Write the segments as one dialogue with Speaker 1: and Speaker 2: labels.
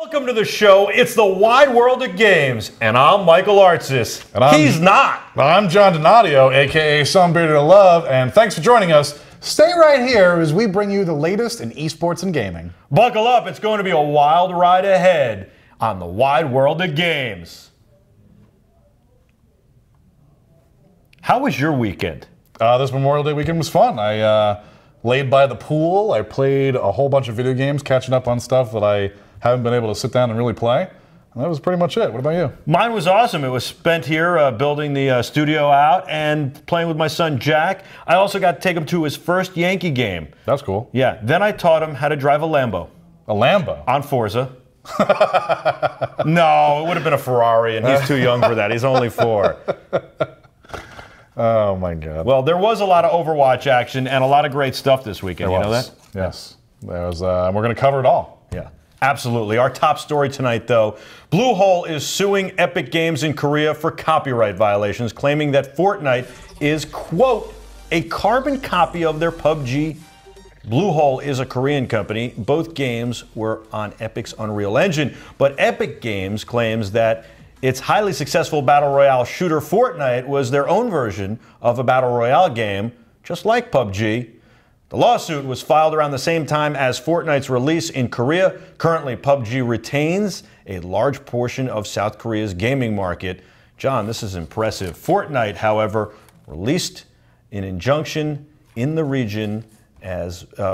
Speaker 1: Welcome to the show. It's the wide world of games, and I'm Michael Artsis.
Speaker 2: And
Speaker 1: He's not.
Speaker 2: I'm John Donadio, aka Sunbearded of Love, and thanks for joining us. Stay right here as we bring you the latest in esports and gaming.
Speaker 1: Buckle up. It's going to be a wild ride ahead on the wide world of games. How was your weekend?
Speaker 2: This Memorial Day weekend was fun. I laid by the pool. I played a whole bunch of video games, catching up on stuff that I haven't been able to sit down and really play. And that was pretty much it. What about you?
Speaker 1: Mine was awesome. It was spent here building the studio out and playing with my son Jack. I also got to take him to his first Yankee game.
Speaker 2: That's cool.
Speaker 1: Yeah. Then I taught him how to drive a Lambo.
Speaker 2: A Lambo?
Speaker 1: On Forza. No, it would have been a Ferrari, and he's too young for that. He's only 4.
Speaker 2: Oh, my God.
Speaker 1: Well, there was a lot of Overwatch action and a lot of great stuff this weekend. You know that?
Speaker 2: Yes. There was, we're going to cover it all.
Speaker 1: Yeah. Absolutely. Our top story tonight, though, Bluehole is suing Epic Games in Korea for copyright violations, claiming that Fortnite is, quote, a carbon copy of their PUBG. Bluehole is a Korean company. Both games were on Epic's Unreal Engine, but Epic Games claims that its highly successful Battle Royale shooter Fortnite was their own version of a Battle Royale game, just like PUBG. The lawsuit was filed around the same time as Fortnite's release in Korea. Currently, PUBG retains a large portion of South Korea's gaming market. John, this is impressive. Fortnite, however, released an injunction in the region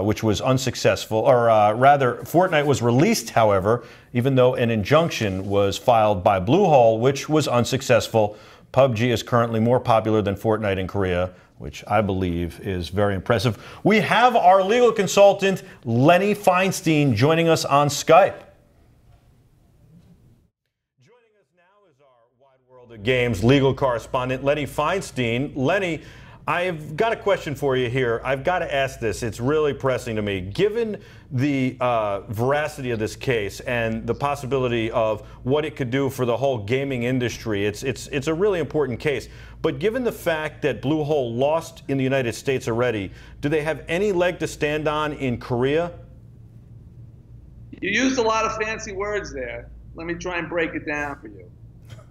Speaker 1: which was unsuccessful, or rather, Fortnite was released, however, even though an injunction was filed by Bluehole, which was unsuccessful. PUBG is currently more popular than Fortnite in Korea, which I believe is very impressive. We have our legal consultant, Lenny Feinstein, joining us on Skype. Joining us now is our Wide World of Games legal correspondent, Lenny Feinstein. Lenny, I've got a question for you here. I've got to ask this. It's really pressing to me. Given the veracity of this case and the possibility of what it could do for the whole gaming industry, it's a really important case. But given the fact that Bluehole lost in the United States already, do they have any leg to stand on in Korea?
Speaker 3: You used a lot of fancy words there. Let me try and break it down for you.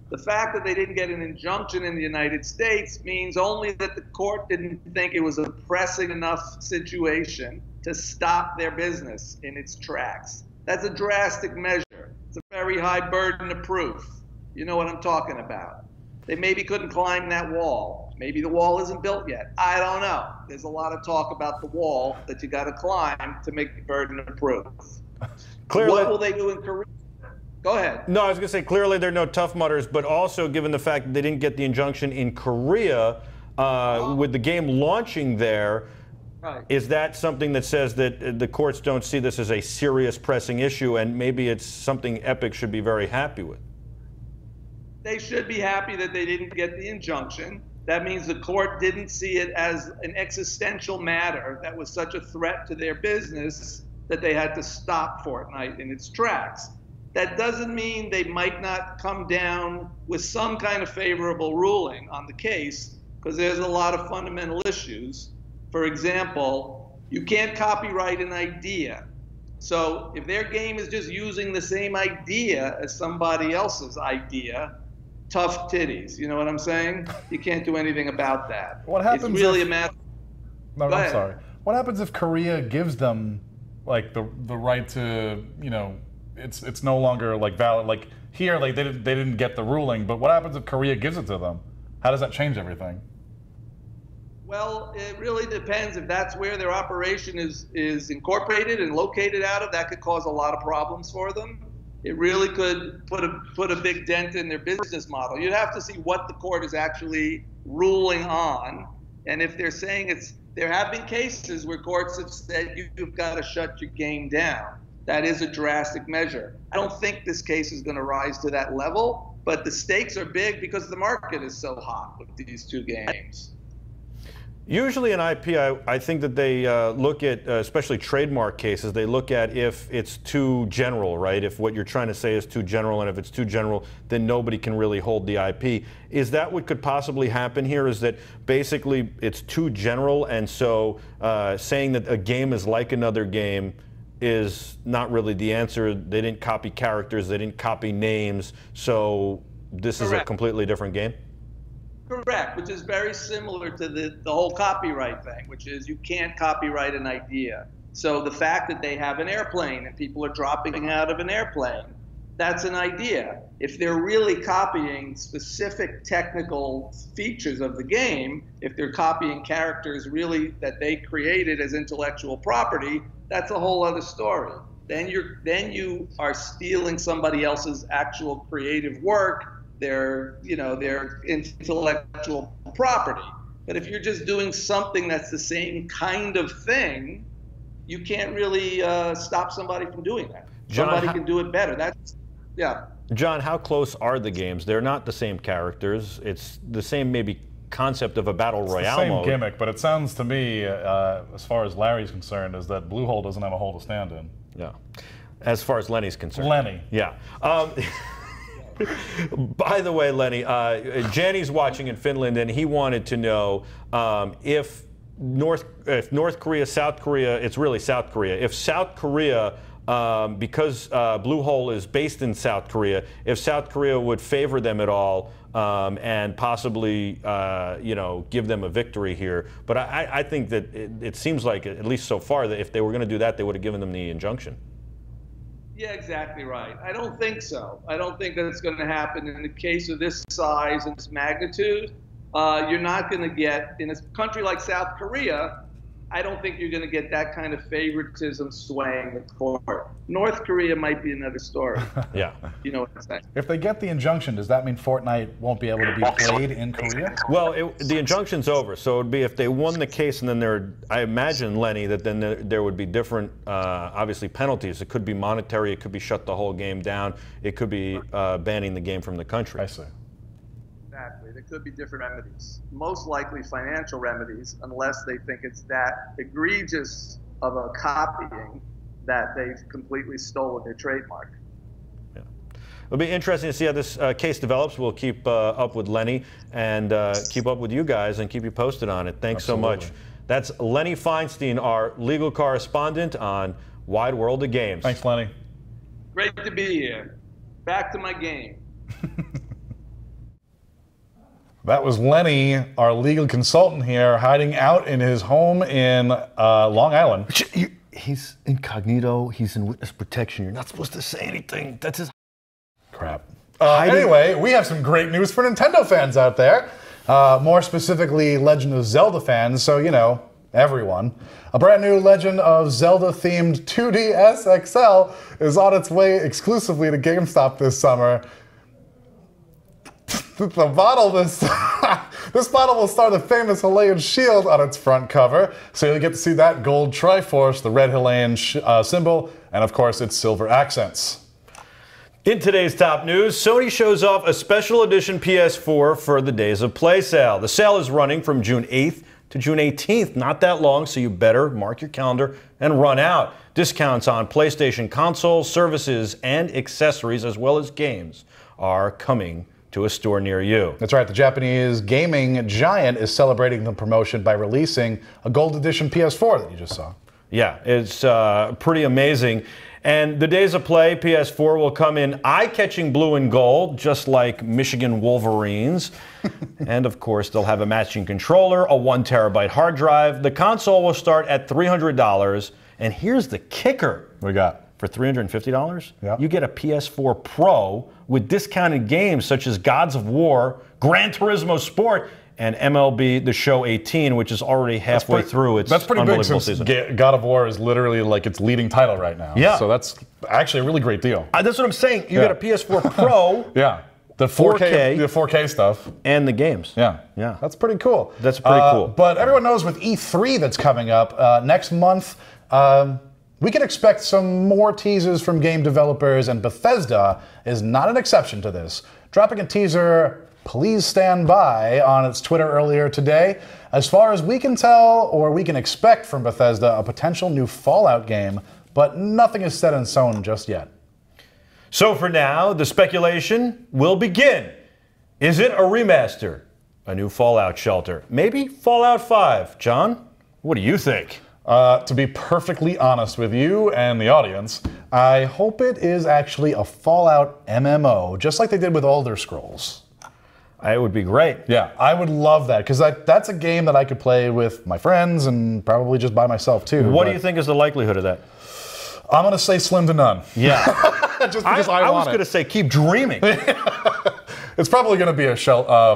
Speaker 3: The fact that they didn't get an injunction in the United States means only that the court didn't think it was a pressing enough situation to stop their business in its tracks. That's a drastic measure. It's a very high burden of proof. You know what I'm talking about. They maybe couldn't climb that wall. Maybe the wall isn't built yet. I don't know. There's a lot of talk about the wall that you got to climb to make the burden of proof. Clearly, what will they do in Korea? Go ahead.
Speaker 1: No, I was going to say, clearly they're no Tough Mudders, but also given the fact that they didn't get the injunction in Korea with the game launching there, right, is that something that says that the courts don't see this as a serious pressing issue, and maybe it's something Epic should be very happy with?
Speaker 3: They should be happy that they didn't get the injunction. That means the court didn't see it as an existential matter that was such a threat to their business that they had to stop Fortnite in its tracks. That doesn't mean they might not come down with some kind of favorable ruling on the case, because there's a lot of fundamental issues. For example, you can't copyright an idea. So if their game is just using the same idea as somebody else's idea, tough titties. You know what I'm saying? You can't do anything about that.
Speaker 2: What happens?
Speaker 3: It's really a matter.
Speaker 2: No, I'm sorry. What happens if Korea gives them like the right to, you know, it's no longer like valid? Like here, like they didn't get the ruling, but what happens if Korea gives it to them? How does that change everything?
Speaker 3: Well, it really depends. If that's where their operation is incorporated and located out of, that could cause a lot of problems for them. It really could put a big dent in their business model. You'd have to see what the court is actually ruling on, and if they're saying there have been cases where courts have said you've got to shut your game down. That is a drastic measure. I don't think this case is going to rise to that level, but the stakes are big because the market is so hot with these two games.
Speaker 1: Usually in IP, I think that they look at, especially trademark cases, they look at if it's too general, right? If what you're trying to say is too general, and if it's too general, then nobody can really hold the IP. Is that what could possibly happen here, is that basically it's too general, and so saying that a game is like another game is not really the answer. They didn't copy characters, they didn't copy names, so this is a completely different game?
Speaker 3: Correct, which is very similar to the whole copyright thing, which is you can't copyright an idea. So the fact that they have an airplane and people are dropping out of an airplane, that's an idea. If they're really copying specific technical features of the game, if they're copying characters really that they created as intellectual property, that's a whole other story. Then you are stealing somebody else's actual creative work, their intellectual property. But if you're just doing something that's the same kind of thing, you can't really stop somebody from doing that.
Speaker 1: John,
Speaker 3: somebody can do it better. Yeah.
Speaker 1: John, how close are the games? They're not the same characters. It's the same maybe concept of a battle royale
Speaker 2: mode.
Speaker 1: Same
Speaker 2: gimmick, but it sounds to me, as far as Larry's concerned, is that Bluehole doesn't have a hole to stand in.
Speaker 1: Yeah. As far as Lenny's concerned.
Speaker 2: Lenny.
Speaker 1: Yeah. By the way, Lenny, Janny's watching in Finland, and he wanted to know if North Korea, South Korea, it's really South Korea. If South Korea, because Bluehole is based in South Korea, if South Korea would favor them at all and possibly, give them a victory here. But I think that it seems like, at least so far, that if they were going to do that, they would have given them the injunction.
Speaker 3: Yeah, exactly right. I don't think so. I don't think that's going to happen in the case of this size and this magnitude. You're not going to get, in a country like South Korea, I don't think you're going to get that kind of favoritism swaying the court. North Korea might be another story.
Speaker 1: Yeah.
Speaker 3: You know what I'm saying?
Speaker 2: If they get the injunction, does that mean Fortnite won't be able to be played in Korea?
Speaker 1: Well, the injunction's over, so it would be if they won the case, and then I imagine, Lenny, that then there would be different, obviously, penalties. It could be monetary, it could be shut the whole game down, it could be banning the game from the country.
Speaker 2: I see.
Speaker 3: Exactly. There could be different remedies. Most likely financial remedies, unless they think it's that egregious of a copying that they've completely stolen their trademark.
Speaker 1: Yeah. It'll be interesting to see how this case develops. We'll keep up with Lenny and keep up with you guys and keep you posted on it. Thanks
Speaker 2: Absolutely.
Speaker 1: so much. That's Lenny Feinstein, our legal correspondent on Wide World of Games.
Speaker 2: Thanks, Lenny.
Speaker 3: Great to be here. Back to my game.
Speaker 2: That was Lenny, our legal consultant here, hiding out in his home in Long Island.
Speaker 1: He's incognito. He's in witness protection. You're not supposed to say anything. That's his...
Speaker 2: Crap. Anyway, we have some great news for Nintendo fans out there. More specifically, Legend of Zelda fans, so, everyone. A brand new Legend of Zelda-themed 2DS XL is on its way exclusively to GameStop this summer. This bottle will star the famous Himalayan shield on its front cover, so you'll get to see that gold Triforce, the red Himalayan symbol, and of course its silver accents.
Speaker 1: In today's top news, Sony shows off a special edition PS4 for the Days of Play sale. The sale is running from June 8th to June 18th. Not that long, so you better mark your calendar and run out. Discounts on PlayStation consoles, services, and accessories, as well as games, are coming to a store near you.
Speaker 2: That's right. The Japanese gaming giant is celebrating the promotion by releasing a gold edition PS4 that you just saw.
Speaker 1: Yeah, it's pretty amazing. And the Days of Play PS4 will come in eye-catching blue and gold, just like Michigan Wolverines. And of course, they'll have a matching controller, a 1 terabyte hard drive. The console will start at $300. And here's the kicker.
Speaker 2: What we got?
Speaker 1: For $350,
Speaker 2: yeah,
Speaker 1: you get a PS4 Pro with discounted games such as Gods of War, Gran Turismo Sport, and MLB The Show 18, which is already halfway through its unbelievable season.
Speaker 2: God of War is literally like its leading title right now.
Speaker 1: Yeah.
Speaker 2: So that's actually a really great deal.
Speaker 1: That's what I'm saying. You get a PS4 Pro.
Speaker 2: Yeah. The 4K, the 4K stuff.
Speaker 1: And the games.
Speaker 2: Yeah.
Speaker 1: Yeah.
Speaker 2: That's pretty cool.
Speaker 1: That's pretty cool.
Speaker 2: But everyone knows with E3 that's coming up next month, we can expect some more teasers from game developers, and Bethesda is not an exception to this. Dropping a teaser, please stand by, on its Twitter earlier today. As far as we can tell, or we can expect from Bethesda, a potential new Fallout game, but nothing is set in stone just yet.
Speaker 1: So for now, the speculation will begin. Is it a remaster? A new Fallout shelter? Maybe Fallout 5? John, what do you think?
Speaker 2: To be perfectly honest with you and the audience, I hope it is actually a Fallout MMO, just like they did with Elder Scrolls.
Speaker 1: It would be great.
Speaker 2: Yeah, I would love that, because that's a game that I could play with my friends and probably just by myself too.
Speaker 1: What do you think is the likelihood of that?
Speaker 2: I'm going to say slim to none.
Speaker 1: Yeah.
Speaker 2: Just because I
Speaker 1: was going to say keep dreaming.
Speaker 2: It's probably going to be a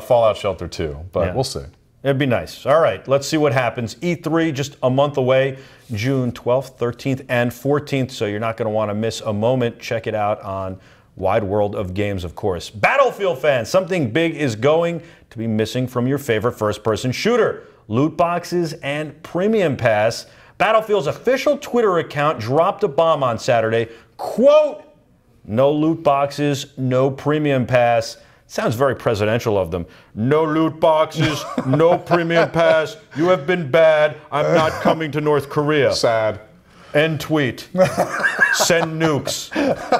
Speaker 2: Fallout Shelter 2, but we'll see.
Speaker 1: It'd be nice. All right, let's see what happens. E3 just a month away, June 12th, 13th, and 14th, so you're not going to want to miss a moment. Check it out on Wide World of Games, of course. Battlefield fans, something big is going to be missing from your favorite first-person shooter. Loot boxes and Premium Pass. Battlefield's official Twitter account dropped a bomb on Saturday. Quote, no loot boxes, no Premium Pass. Sounds very presidential of them. No loot boxes, no Premium Pass. You have been bad. I'm not coming to North Korea.
Speaker 2: Sad.
Speaker 1: End tweet. Send nukes.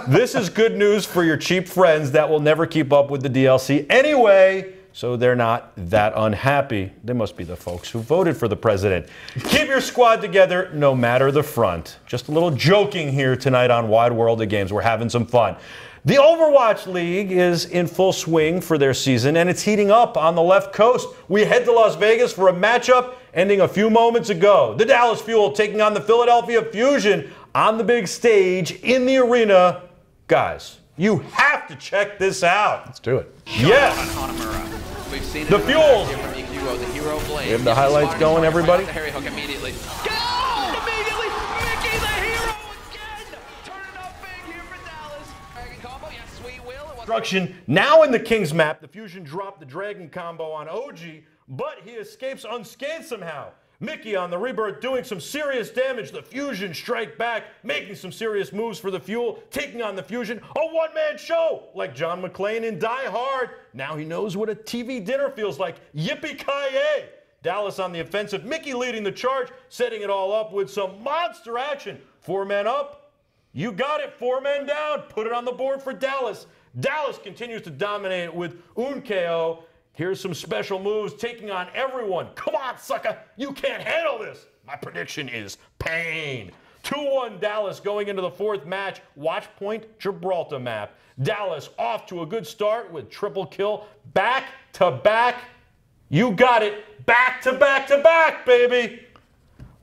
Speaker 1: This is good news for your cheap friends that will never keep up with the DLC anyway, so they're not that unhappy. They must be the folks who voted for the president. Keep your squad together no matter the front. Just a little joking here tonight on Wide World of Games. We're having some fun. The Overwatch League is in full swing for their season, and it's heating up on the left coast. We head to Las Vegas for a matchup ending a few moments ago. The Dallas Fuel taking on the Philadelphia Fusion on the big stage in the arena. Guys, you have to check this out.
Speaker 2: Let's do it.
Speaker 1: Yes. The Fuel. We have the highlights going, everybody. Destruction. Now in the King's map, the Fusion dropped the Dragon combo on OG, but he escapes unscathed somehow. Mickey on the Rebirth doing some serious damage. The Fusion strike back, making some serious moves for the Fuel, taking on the Fusion. A one-man show, like John McClane in Die Hard. Now he knows what a TV dinner feels like. Yippee-ki-yay! Dallas on the offensive. Mickey leading the charge, setting it all up with some monster action. 4 men up. You got it. 4 men down. Put it on the board for Dallas. Dallas continues to dominate with Unkeo. Here's some special moves, taking on everyone. Come on, sucker. You can't handle this. My prediction is pain. 2-1 Dallas going into the 4th match. Watch point Gibraltar map. Dallas off to a good start with triple kill. Back to back. You got it. Back to back to back, baby.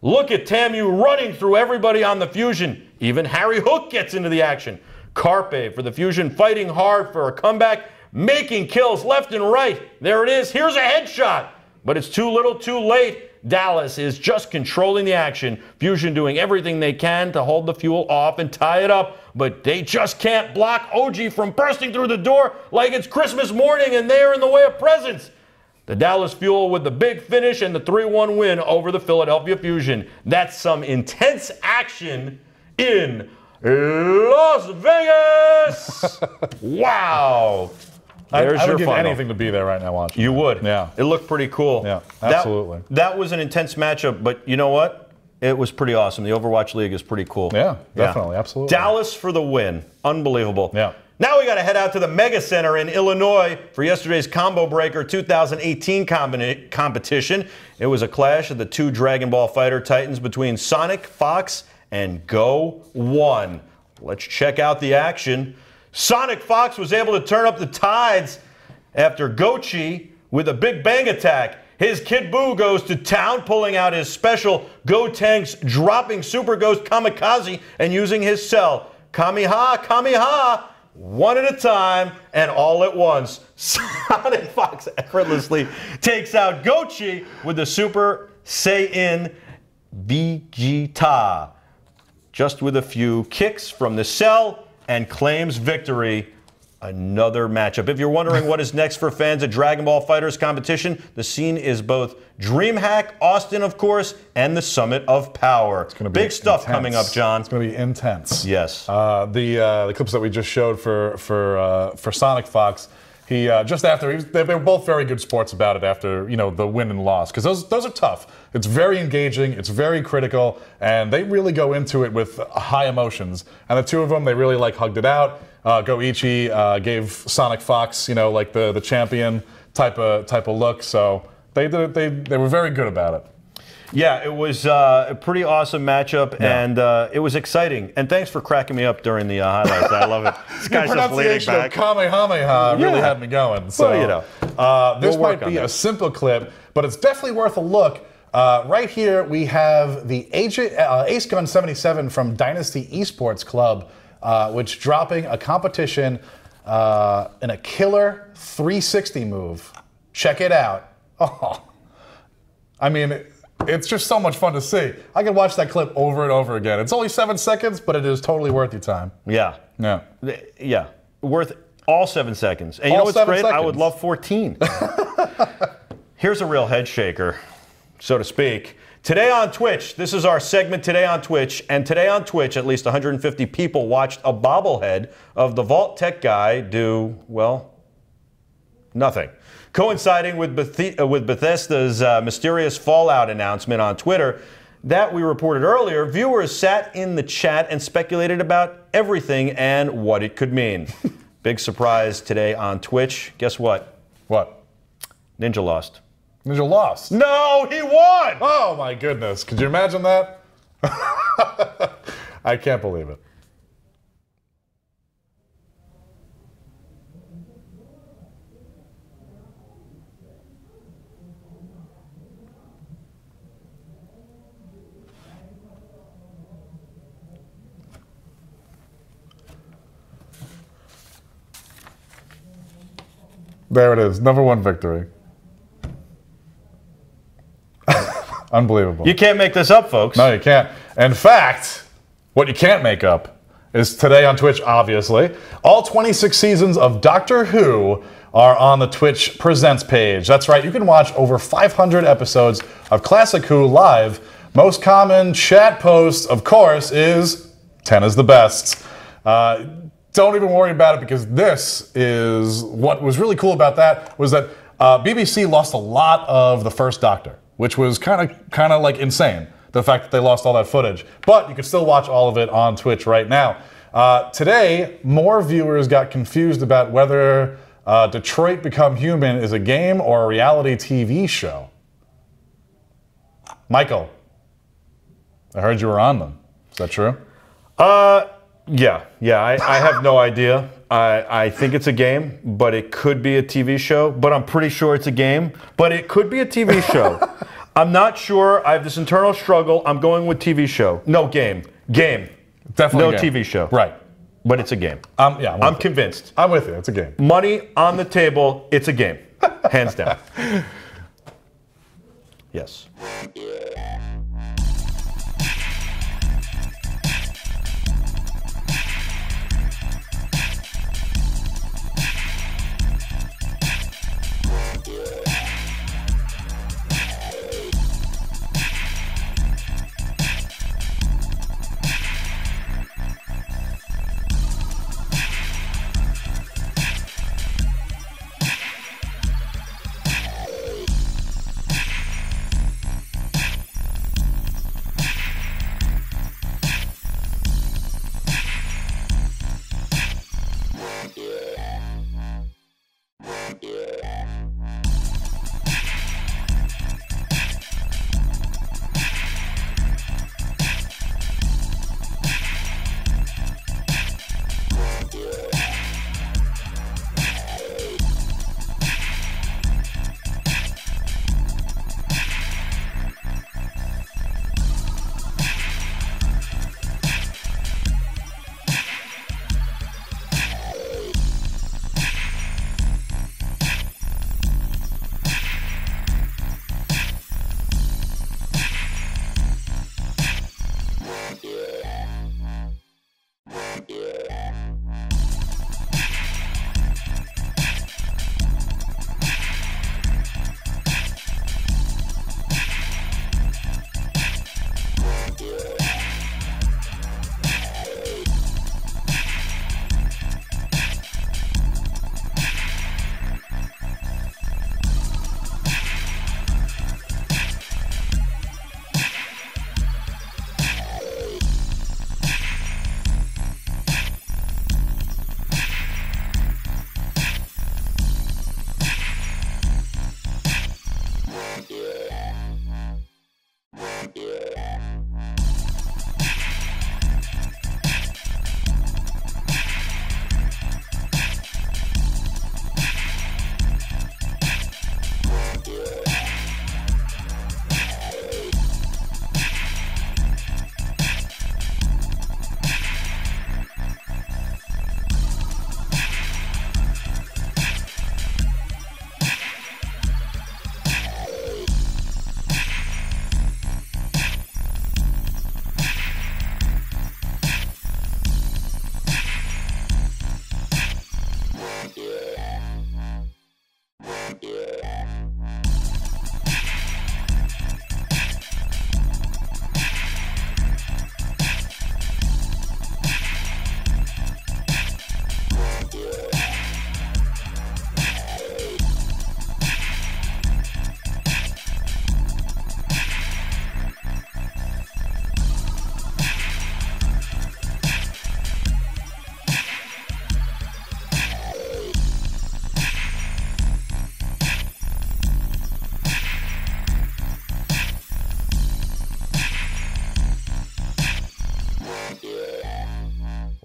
Speaker 1: Look at Tamu running through everybody on the Fusion. Even Harry Hook gets into the action. Carpe for the Fusion fighting hard for a comeback, making kills left and right. There it is. Here's a headshot, but it's too little too late. Dallas is just controlling the action. Fusion doing everything they can to hold the Fuel off and tie it up, but they just can't block OG from bursting through the door like it's Christmas morning and they're in the way of presents. The Dallas Fuel with the big finish and the 3-1 win over the Philadelphia Fusion. That's some intense action in Las Vegas! Wow.
Speaker 2: I would give anything to be there right now watching.
Speaker 1: You would?
Speaker 2: Yeah.
Speaker 1: It looked pretty cool.
Speaker 2: Yeah, absolutely.
Speaker 1: That was an intense matchup, but you know what? It was pretty awesome. The Overwatch League is pretty cool.
Speaker 2: Yeah, definitely, absolutely.
Speaker 1: Dallas for the win. Unbelievable.
Speaker 2: Yeah.
Speaker 1: Now we got to head out to the Mega Center in Illinois for yesterday's Combo Breaker 2018 competition. It was a clash of the 2 Dragon Ball Fighter Titans between Sonic, Fox, and Go 1. Let's check out the action. Sonic Fox was able to turn up the tides after Gochi with a big bang attack. His Kid Buu goes to town, pulling out his special Go-Tanks, dropping Super Ghost Kamikaze and using his cell. Kamiha, Kamiha, one at a time and all at once. Sonic Fox effortlessly takes out Gochi with the Super Saiyan Vegeta. Just with a few kicks from the cell and claims victory. Another matchup. If you're wondering what is next for fans of Dragon Ball FighterZ competition, the scene is both DreamHack, Austin, of course, and the Summit of Power. It's going to be big stuff coming up, John.
Speaker 2: It's going to be intense.
Speaker 1: Yes.
Speaker 2: The clips that we just showed for Sonic Fox, he just after they were both very good sports about it after the win and loss, because those are tough. It's very engaging, it's very critical, and they really go into it with high emotions. And the two of them, they really hugged it out. Goichi gave Sonic Fox like the champion type of look. So they were very good about it.
Speaker 1: Yeah, it was a pretty awesome matchup, and it was exciting. And thanks for cracking me up during the highlights. I love it. This guy's just leaning back.
Speaker 2: Kamehameha really had me going. So,
Speaker 1: well, you know,
Speaker 2: this might be a simple clip, but it's definitely worth a look. Right here, we have the Ace Gun 77 from Dynasty Esports Club, which dropping a competition in a killer 360 move. Check it out. Oh, I mean, it's just so much fun to see. I could watch that clip over and over again. It's only 7 seconds, but it is totally worth your time.
Speaker 1: Yeah.
Speaker 2: Yeah.
Speaker 1: Yeah. Worth all 7 seconds. And you know what's great?
Speaker 2: Seconds.
Speaker 1: I would love 14. Here's a real head shaker, so to speak. Today on Twitch, this is our segment Today on Twitch, and today on Twitch, at least 150 people watched a bobblehead of the Vault Tech guy do, well, nothing. Coinciding with Bethesda's mysterious Fallout announcement on Twitter that we reported earlier, viewers sat in the chat and speculated about everything and what it could mean. Big surprise today on Twitch. Guess what?
Speaker 2: What?
Speaker 1: Ninja lost.
Speaker 2: Ninja lost.
Speaker 1: No, he won!
Speaker 2: Oh my goodness. Could you imagine that? I can't believe it. There it is. #1 victory. Unbelievable.
Speaker 1: You can't make this up, folks.
Speaker 2: No, you can't. In fact, what you can't make up is today on Twitch, obviously. All 26 seasons of Doctor Who are on the Twitch Presents page. That's right. You can watch over 500 episodes of Classic Who live. Most common chat post, of course, is 10 is the best. Don't even worry about it, because this is what was really cool about that was that BBC lost a lot of the first Doctor, which was kind of like insane, the fact that they lost all that footage. But you can still watch all of it on Twitch right now. Today, more viewers got confused about whether Detroit Become Human is a game or a reality TV show. Michael, I heard you were on them. Is that true?
Speaker 1: Yeah, I have no idea. I think it's a game, but it could be a TV show. But I'm pretty sure it's a game, but it could be a TV show. I'm not sure. I have this internal struggle. I'm going with TV show. No, game. Game.
Speaker 2: Definitely
Speaker 1: no
Speaker 2: game.
Speaker 1: TV show.
Speaker 2: Right.
Speaker 1: But it's a game.
Speaker 2: Yeah,
Speaker 1: I'm convinced.
Speaker 2: I'm with you. It's a game.
Speaker 1: Money on the table. It's a game. Hands down. Yes.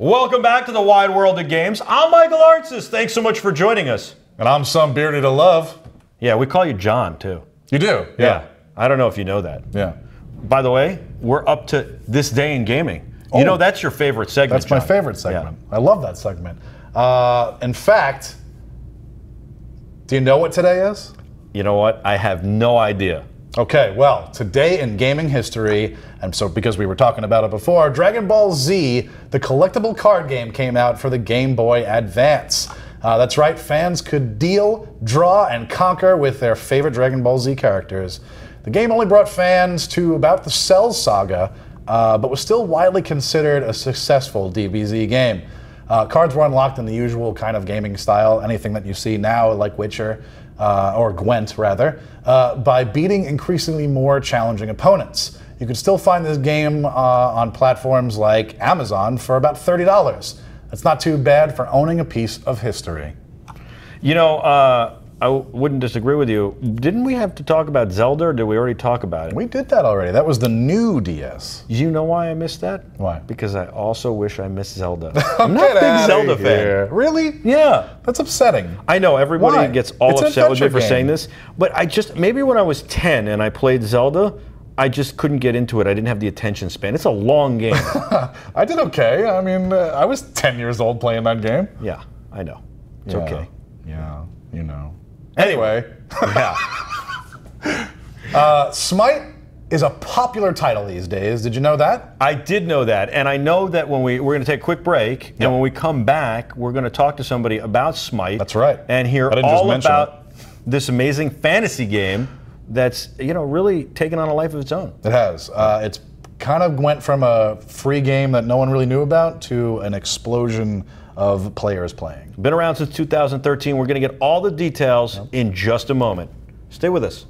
Speaker 1: Welcome back to the wide world of games. I'm Michael Artsis. Thanks so much for joining us.
Speaker 2: And I'm some bearded to love.
Speaker 1: Yeah, we call you John, too.
Speaker 2: You do?
Speaker 1: Yeah. I don't know if you know that.
Speaker 2: Yeah.
Speaker 1: By the way, we're up to This Day in Gaming. You know, that's your favorite segment,
Speaker 2: That's my
Speaker 1: John.
Speaker 2: favorite segment. Yeah. I love that segment. In fact, do you know what today is?
Speaker 1: You know what? I have no idea.
Speaker 2: Okay, well, today in gaming history, and so because we were talking about it before, Dragon Ball Z, the collectible card game, came out for the Game Boy Advance. That's right, fans could deal, draw, and conquer with their favorite Dragon Ball Z characters. The game only brought fans to about the Cell saga, but was still widely considered a successful DBZ game. Cards were unlocked in the usual kind of gaming style, anything that you see now, like Witcher, or Gwent rather, by beating increasingly more challenging opponents. You could still find this game on platforms like Amazon for about $30. That's not too bad for owning a piece of history.
Speaker 1: You know, I wouldn't disagree with you. Didn't we have to talk about Zelda, or did we already talk about it?
Speaker 2: We did that already. That was the new DS.
Speaker 1: You know why I missed that?
Speaker 2: Why?
Speaker 1: Because I also wish I missed Zelda. I'm not a big Zelda fan.
Speaker 2: Really?
Speaker 1: Yeah.
Speaker 2: That's upsetting.
Speaker 1: I know, everybody
Speaker 2: Why?
Speaker 1: gets all
Speaker 2: It's an
Speaker 1: upset with me
Speaker 2: adventure
Speaker 1: for saying
Speaker 2: game.
Speaker 1: this, but maybe when I was 10 and I played Zelda, I just couldn't get into it. I didn't have the attention span. It's a long game.
Speaker 2: I did okay. I mean, I was 10 years old playing that game.
Speaker 1: Yeah, I know. It's
Speaker 2: Yeah.
Speaker 1: okay.
Speaker 2: Yeah, you know. Anyway.
Speaker 1: Yeah.
Speaker 2: Smite is a popular title these days. Did you know that?
Speaker 1: I did know that, and I know that when we're going to take a quick break, and when we come back, we're going to talk to somebody about Smite.
Speaker 2: That's right.
Speaker 1: And hear
Speaker 2: I didn't just
Speaker 1: all
Speaker 2: mention
Speaker 1: about this amazing fantasy game that's, you know, really taken on a life of its own.
Speaker 2: It has. It's kind of went from a free game that no one really knew about to an explosion of players playing.
Speaker 1: Been around since 2013. We're going to get all the details in just a moment. Stay with us.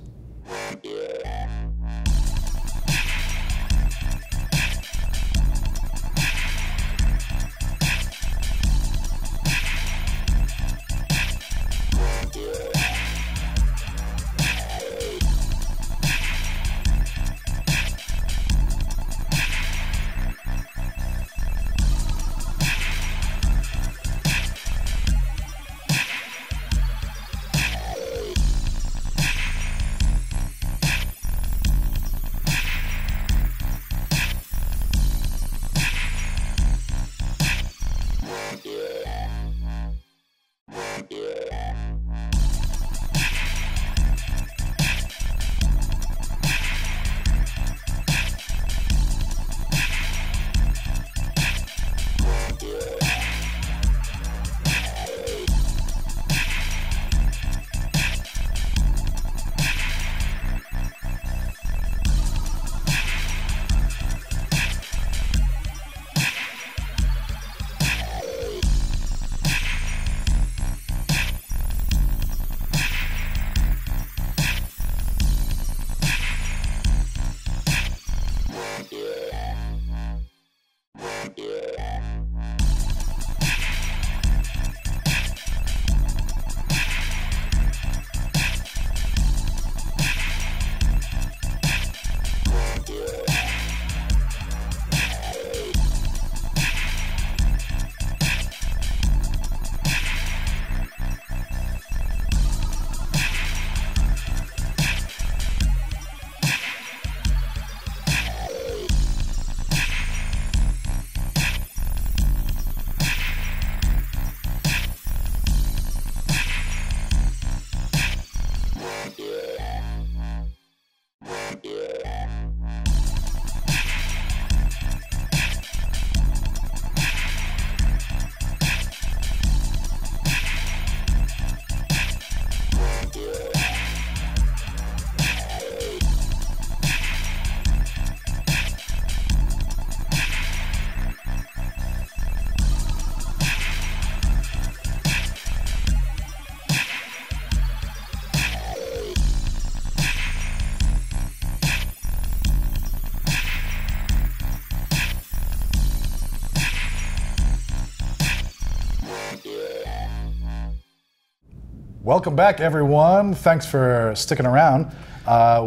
Speaker 2: Welcome back, everyone. Thanks for sticking around.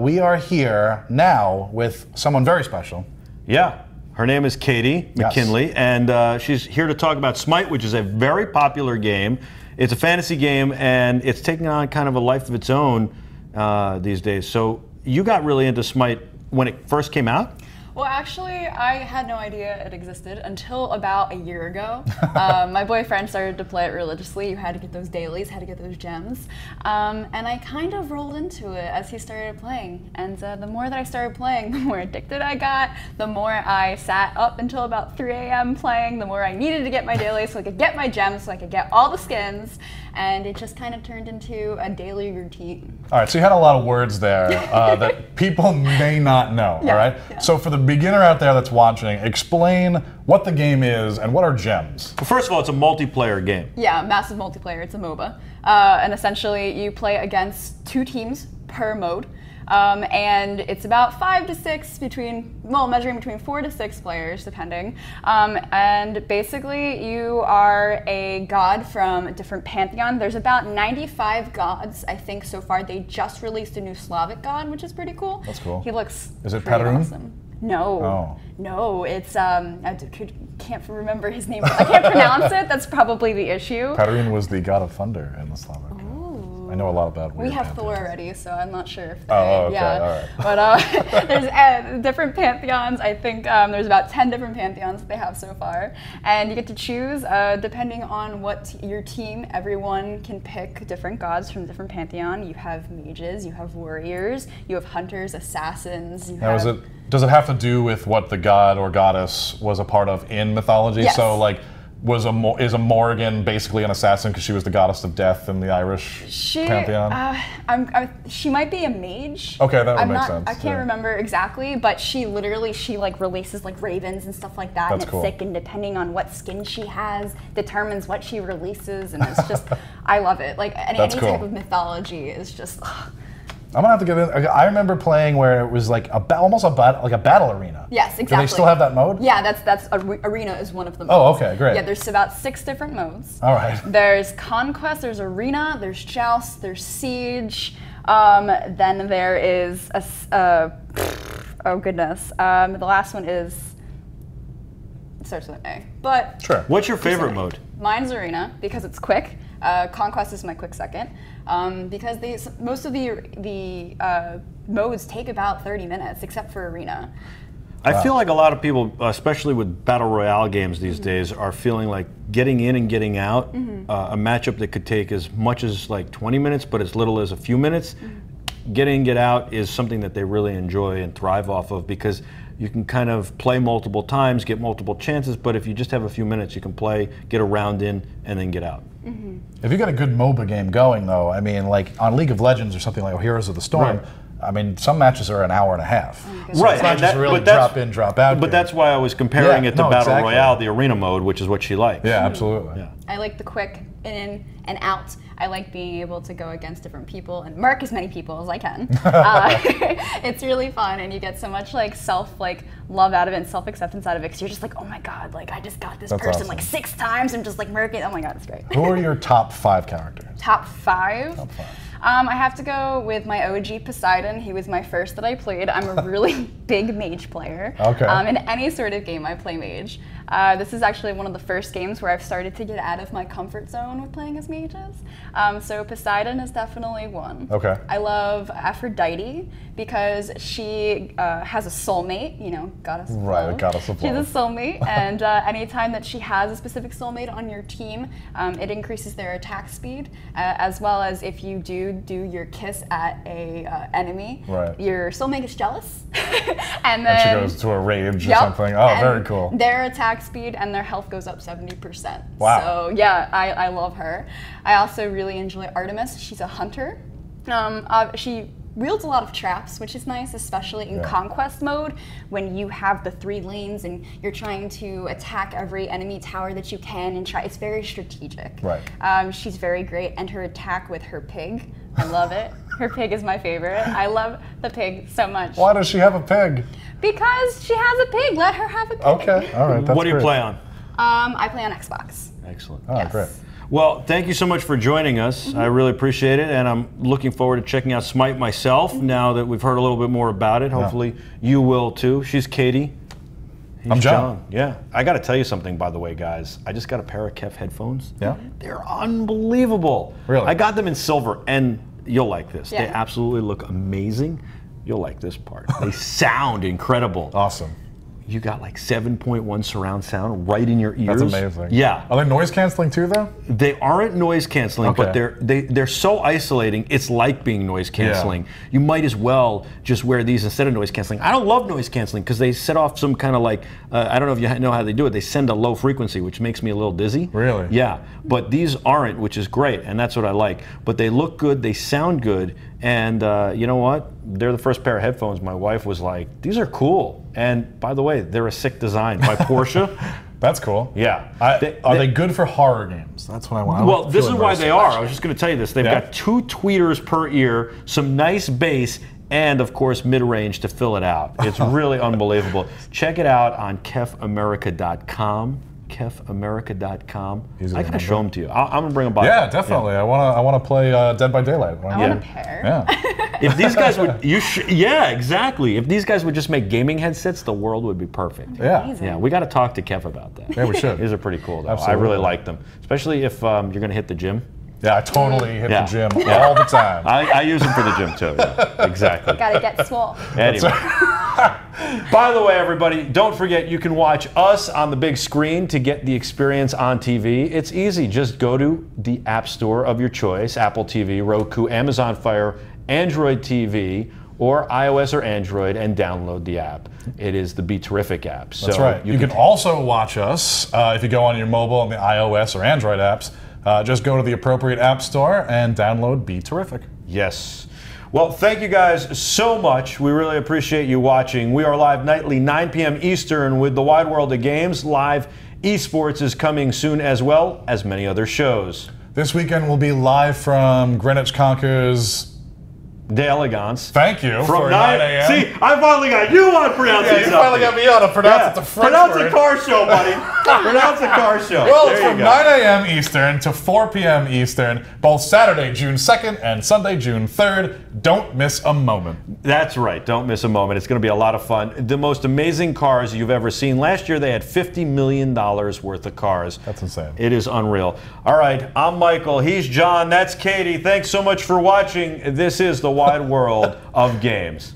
Speaker 2: We are here now with someone very special.
Speaker 1: Yeah. Her name is Katie McKinley, and she's here to talk about Smite, which is a very popular game. It's a fantasy game, and it's taking on kind of a life of its own these days. So you got really into Smite when it first came out?
Speaker 4: Well, actually, I had no idea it existed until about a year ago. My boyfriend started to play it religiously. You had to get those dailies, had to get those gems. And I kind of rolled into it as he started playing. And the more that I started playing, the more addicted I got, the more I sat up until about 3 a.m. playing, the more I needed to get my dailies so I could get my gems, so I could get all the skins. And it just kind of turned into a daily routine.
Speaker 2: All right, so you had a lot of words there that people may not know, all right? Yeah. So for the beginner out there that's watching, explain what the game is and what are gems.
Speaker 1: Well, first of all, it's a multiplayer game.
Speaker 4: Yeah, massive multiplayer. It's a MOBA. And essentially, you play against 2 teams per mode. And it's about 5 to 6 measuring between 4 to 6 players, depending. And basically, you are a god from a different pantheon. There's about 95 gods, I think, so far. They just released a new Slavic god, which is pretty cool.
Speaker 2: That's cool.
Speaker 4: He looks
Speaker 2: awesome.
Speaker 4: No.
Speaker 2: Oh.
Speaker 4: No, it's, I can't remember his name. I can't pronounce it. That's probably the issue.
Speaker 2: Padarin was the god of thunder in the Slavic. I know a lot about weird
Speaker 4: We have
Speaker 2: pantheons.
Speaker 4: Thor already, so I'm not sure if
Speaker 2: okay,
Speaker 4: yeah.
Speaker 2: all right.
Speaker 4: But there's different pantheons. I think there's about 10 different pantheons that they have so far. And you get to choose, depending on what your team, everyone can pick different gods from different pantheon. You have mages, you have warriors, you have hunters, assassins.
Speaker 2: Does it have to do with what the god or goddess was a part of in mythology?
Speaker 4: Yes.
Speaker 2: So like, is a Morrigan basically an assassin because she was the goddess of death in the Irish pantheon?
Speaker 4: She might be a mage.
Speaker 2: Okay, that would make sense.
Speaker 4: I can't remember exactly, but she releases like ravens and stuff like that.
Speaker 2: That's
Speaker 4: and it's
Speaker 2: cool.
Speaker 4: sick, and depending on what skin she has, determines what she releases, and it's just, I love it. Like any type of mythology is just.
Speaker 2: I'm gonna have to get in. I remember playing where it was like almost a battle arena.
Speaker 4: Yes, exactly.
Speaker 2: Do they still have that mode?
Speaker 4: Yeah, that's arena is one of the modes.
Speaker 2: Oh, okay, great.
Speaker 4: Yeah, there's about 6 different modes.
Speaker 2: All right.
Speaker 4: There's conquest, there's arena, there's joust, there's siege. Then there is oh goodness. The last one is it starts with an A. But
Speaker 2: sure.
Speaker 1: What's your favorite mode?
Speaker 4: Mine's arena because it's quick. Conquest is my quick second because most of the modes take about 30 minutes, except for arena.
Speaker 1: I feel like a lot of people, especially with battle royale games these days, are feeling like getting in and getting out, a matchup that could take as much as like 20 minutes, but as little as a few minutes. Get in, get out is something that they really enjoy and thrive off of because you can kind of play multiple times, get multiple chances, but if you just have a few minutes, you can play, get a round in, and then get out.
Speaker 2: If you got a good MOBA game going, though, I mean, like on League of Legends or something like Heroes of the Storm,
Speaker 1: right.
Speaker 2: I mean, some matches are an hour and a half.
Speaker 4: So
Speaker 1: right,
Speaker 2: it's not just really drop in, drop out.
Speaker 1: But that's why I was comparing it to Battle Royale, the arena mode, which is what she likes.
Speaker 2: Yeah, absolutely.
Speaker 1: Yeah.
Speaker 4: I like the quick in and out. I like being able to go against different people and mark as many people as I can. It's really fun, and you get so much love out of it and self-acceptance out of it because you're just like, oh my god, like I just got this person
Speaker 2: awesome.
Speaker 4: like 6 times and just like murking. Oh my god, it's great.
Speaker 2: Who are your top 5 characters?
Speaker 4: Top 5?
Speaker 2: Top 5.
Speaker 4: I have to go with my OG Poseidon. He was my first that I played. I'm a really big mage player.
Speaker 2: Okay.
Speaker 4: In any sort of game, I play mage. This is actually one of the first games where I've started to get out of my comfort zone with playing as mages. So Poseidon is definitely one.
Speaker 2: Okay.
Speaker 4: I love Aphrodite because she has a soulmate, goddess of love.
Speaker 2: Right, a goddess of love.
Speaker 4: She's a soulmate, and anytime that she has a specific soulmate on your team, it increases their attack speed, as well as if you do your kiss at a enemy,
Speaker 2: right.
Speaker 4: your soulmate gets jealous, and then
Speaker 2: she goes to a rage or something. Oh, very cool.
Speaker 4: Their attack speed and their health goes up 70%.
Speaker 2: Wow.
Speaker 4: So yeah, I love her. I also really enjoy Artemis. She's a hunter. She wields a lot of traps, which is nice, especially in conquest mode when you have the 3 lanes and you're trying to attack every enemy tower that you can and try. It's very strategic.
Speaker 2: Right.
Speaker 4: She's very great, and her attack with her pig, I love it. Her pig is my favorite. I love the pig so much.
Speaker 2: Why does she have a pig?
Speaker 4: Because she has a pig. Let her have a pig.
Speaker 2: Okay, all right. That's
Speaker 1: what do you play on?
Speaker 4: I play on Xbox.
Speaker 1: Excellent.
Speaker 2: Oh,
Speaker 4: Yes.
Speaker 2: great.
Speaker 1: Well, thank you so much for joining us. I really appreciate it, and I'm looking forward to checking out Smite myself now that we've heard a little bit more about it. Hopefully you will too. She's Katie,
Speaker 2: I'm John.
Speaker 1: Yeah. I got to tell you something, by the way, guys. I just got a pair of Kef headphones.
Speaker 2: Yeah.
Speaker 1: They're unbelievable.
Speaker 2: Really?
Speaker 1: I got them in silver, and you'll like this.
Speaker 4: Yeah.
Speaker 1: They absolutely look amazing. You'll like this part. They sound incredible.
Speaker 2: Awesome.
Speaker 1: You got like 7.1 surround sound right in your ears.
Speaker 2: That's amazing.
Speaker 1: Yeah.
Speaker 2: Are they noise canceling too, though?
Speaker 1: They aren't noise canceling, but
Speaker 2: Okay.
Speaker 1: they're so isolating. It's like being noise canceling. You might as well just wear these instead of noise canceling. I don't love noise canceling because they set off some kind of like I don't know if you know how they do it. They send a low frequency, which makes me a little dizzy.
Speaker 2: Really?
Speaker 1: Yeah. But these aren't, which is great, and that's what I like. But they look good. They sound good. And you know what? They're the first pair of headphones. My wife was like, "These are cool." And by the way, they're a sick design by Porsche.
Speaker 2: That's coal.
Speaker 1: Yeah.
Speaker 2: Are they good for horror games? That's what I want.
Speaker 1: Well, this is why they are. I was just going to tell you this. They've
Speaker 2: Yeah.
Speaker 1: got 2 tweeters per ear, some nice bass, and of course mid-range to fill it out. It's really unbelievable. Check it out on kefamerica.com. kefamerica.com.
Speaker 2: Easy to
Speaker 1: I gotta
Speaker 2: remember.
Speaker 1: show them to you. I'm gonna bring them by.
Speaker 2: Yeah, definitely. I want to play Dead by Daylight.
Speaker 4: I want a pair.
Speaker 2: Yeah.
Speaker 1: If these guys would, yeah, exactly. If these guys would just make gaming headsets, the world would be perfect.
Speaker 2: Yeah.
Speaker 4: Amazing.
Speaker 1: Yeah, we got to talk to Kev about that.
Speaker 2: Yeah, we should.
Speaker 1: These are pretty cool, though.
Speaker 2: Absolutely.
Speaker 1: I really like them, especially if you're gonna hit the gym.
Speaker 2: Yeah, I totally hit
Speaker 1: Yeah.
Speaker 2: the gym all the time.
Speaker 1: I use them for the gym too. Yeah, exactly.
Speaker 4: Gotta get swole.
Speaker 1: Anyway. By the way, everybody, don't forget you can watch us on the big screen to get the experience on TV. It's easy. Just go to the App Store of your choice, Apple TV, Roku, Amazon Fire, Android TV, or iOS or Android, and download the app. It is the Be Terrific app. So
Speaker 2: That's right. You can also watch us if you go on your mobile on the iOS or Android apps. Just go to the appropriate app store and download Be Terrific.
Speaker 1: Yes. Well, thank you guys so much. We really appreciate you watching. We are live nightly, 9 p.m. Eastern with the Wide World of Games. Live eSports is coming soon as well as many other shows.
Speaker 2: This weekend we'll be live from Greenwich Conquers.
Speaker 1: De Elegance.
Speaker 2: Thank you.
Speaker 1: From
Speaker 2: for
Speaker 1: 9
Speaker 2: a.m.
Speaker 1: See, I finally got you on pronouncing
Speaker 2: Yeah, you
Speaker 1: something.
Speaker 2: finally got me on to pronounce it the French
Speaker 1: Pronounce
Speaker 2: word.
Speaker 1: a car show, buddy. Pronounce a car show.
Speaker 2: Well,
Speaker 1: There
Speaker 2: it's
Speaker 1: you
Speaker 2: from
Speaker 1: go.
Speaker 2: 9 a.m. Eastern to 4 p.m. Eastern, both Saturday, June 2nd and Sunday, June 3rd. Don't miss a moment.
Speaker 1: That's right. Don't miss a moment. It's going to be a lot of fun. The most amazing cars you've ever seen. Last year they had $50 million worth of cars.
Speaker 2: That's insane.
Speaker 1: It is unreal. All right, I'm Michael. He's John. That's Katie. Thanks so much for watching. This is the Wide World of Games.